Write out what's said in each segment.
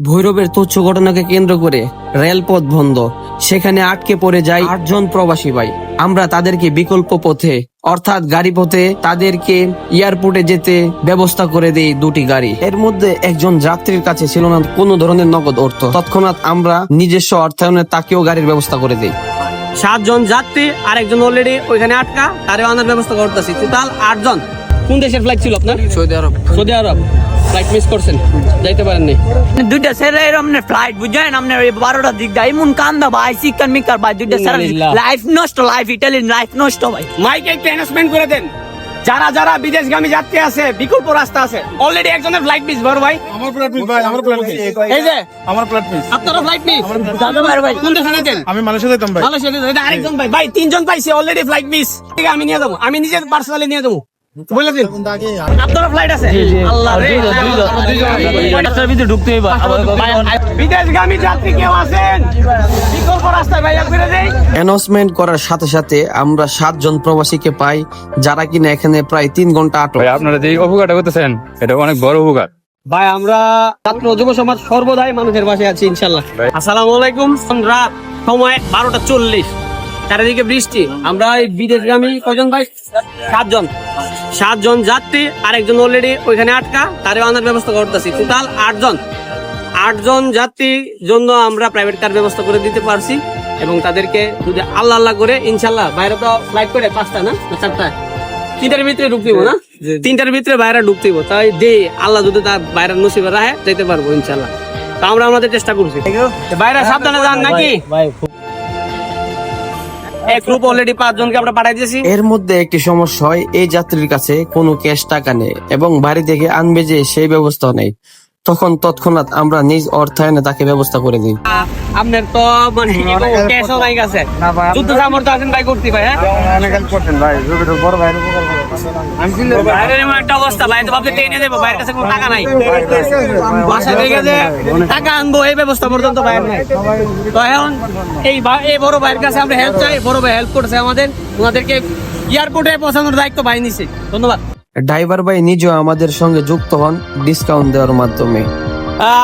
ভৈরবের তুচ্ছ ঘটনাকে কেন্দ্র করে রেলপথ বন্ধ, সেখানে আটকে পড়ে যায় 8 জন প্রবাসী ভাই। আমরা তাদেরকে বিকল্প পথে অর্থাৎ গাড়ি পথে তাদেরকে এয়ারপোর্টে যেতে ব্যবস্থা করে দেই 2টি গাড়ি। এর মধ্যে একজন যাত্রীর কাছে ছিল না কোনো ধরনের নগদ অর্থ। তৎক্ষণাৎ আমরা নিজস্ব অর্থায়নে তাকেও গাড়ির ব্যবস্থা করে দেই। 7 জন যাত্রী আর একজন অলরেডি ওইখানে আটকা, তারে আনার ব্যবস্থা করতেছি। টোটাল 8 জন। কোন দেশের ফ্লাইট ছিল আপনার? সৌদি আরব। সৌদি আরব ফ্লাইট মিস করছেন, যাইতে পারেননি। দুইটা ছেড়ে এরমনে ফ্লাইট বুঝেন আপনার 12টার দিক দিয়ে এমন কান্দা ভাই চিকেন মিকার ভাই দুইটা ছেড়ে লাইফ নষ্ট, লাইফ ইটালিয়ান লাইফ নষ্ট ভাই। মাইকে একটু অ্যানাউন্সমেন্ট করে দেন, যারা যারা বিদেশগামী যাত্রী আছে বিকল্প রাস্তা আছে। অলরেডি একজনের ফ্লাইট মিস বড় ভাই। আমার ফ্লাইট মিস ভাই, আমার ফ্লাইট মিস। এই যে আমার ফ্লাইট মিস। আপনারও ফ্লাইট মিস। দাদা ভাই কোন দেশে যেতেন? আমি মালয়েশিয়া যেতাম ভাই। মালয়েশিয়া যেতেন। আরেকজন ভাই, ভাই 3 জন পাইছে অলরেডি ফ্লাইট মিস। ঠিক আছে, আমি নিয়ে যাবো, আমি নিজে পার্সোনালি নিয়ে যাবো। বলে দিন আপনারও ফ্লাইট আছে? আল্লাহ রে, বিদেশগামী যাত্রী কেউ আছেন? বিকল্প রাস্তায় ভাই ফিরে যাই। অ্যানাউন্সমেন্ট করার সাথে সাথে আমরা 7 জন প্রবাসীকে পাই, যারা কিনা এখানে প্রায় 3 ঘন্টা আটক। ভাই আপনারা যে উপকারটা করতেছেন এটা অনেক বড় উপকার। ভাই আমরা ছাত্র যুব সমাজ সর্বদাই মানুষের পাশে আছি ইনশাল্লাহ। আসসালামু আলাইকুম। রাত সময় 12:40, চারিদিকে বৃষ্টি। আমরা এই বিদেশগামী কয়জন ভাই? 7 জন যাত্রী আর একজন অলরেডি ওইখানে আটকা, তারে আনার ব্যবস্থা করতেছি। টোটাল 8 জন যাত্রীর জন্য আমরা প্রাইভেট কার ব্যবস্থা করে দিতে পারছি এবং তাদেরকে যদি আল্লাহ আল্লাহ করে ইনশাল্লাহ, বাইরে তো ফ্লাইট করে 5টা না 4টায়, 3টার ভিতরে ঢুক দিব না, 3টার ভিতরে বাইরে ঢুক দিব। তাই দে আল্লাহ যদি তার বাইরের নসিবে রাখে যেতে পারবো ইনশাল্লাহ। তা আমরা আমাদের চেষ্টা করছি। বাইরে সাবধানে যান নাকি এক গ্রুপ অলরেডি 5 জনকে আমরা পাঠাই দিয়েছি। এর মধ্যে একটি সমস্যা হয়, এই যাত্রীর কাছে কোনো ক্যাশ টাকা নেই এবং বাড়ি থেকে আনবে যে সেই ব্যবস্থা নেই। তখন তৎক্ষণাৎ আমরা নিজ অর্থায়নে তাকে ব্যবস্থা করে দিই। আপনার তো মানে ক্যাশও নাই কাছে, যুদ্ধ সামর্থ্য আছেন ভাই করতে ভাই। হ্যাঁ বাইরের এমন একটা অবস্থা, ভাই তো ভাবতে টেনে দেবো, ভাইয়ের কাছে কোনো টাকা নাই, বাসা থেকে যে টাকা আনবো এই ব্যবস্থা পর্যন্ত ভাইয়ের নাই। তো এখন এই বড় ভাইয়ের কাছে আমরা হেল্প চাই। বড় ভাই হেল্প করছে আমাদের, ওনাদেরকে এয়ারপোর্টে পৌঁছানোর দায়িত্ব ভাই নিছে। ধন্যবাদ। ড্রাইভার ভাই নিজেও আমাদের সঙ্গে যুক্ত হন ডিসকাউন্ট দেওয়ার মাধ্যমে।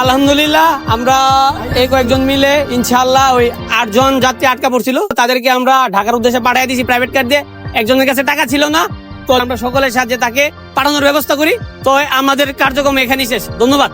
আলহামদুলিল্লাহ আমরা এই কয়েকজন মিলে ইনশাআল্লাহ ওই 8 জন যাত্রী আটকা পড়ছিল, তাদেরকে আমরা ঢাকার উদ্দেশ্যে পাঠিয়ে দিয়েছি প্রাইভেট কার দিয়ে। একজনের কাছে টাকা ছিল না, তো আমরা সকলের সাহায্যে তাকে পাঠানোর ব্যবস্থা করি। তো আমাদের কার্যক্রম এখানেই শেষ। ধন্যবাদ।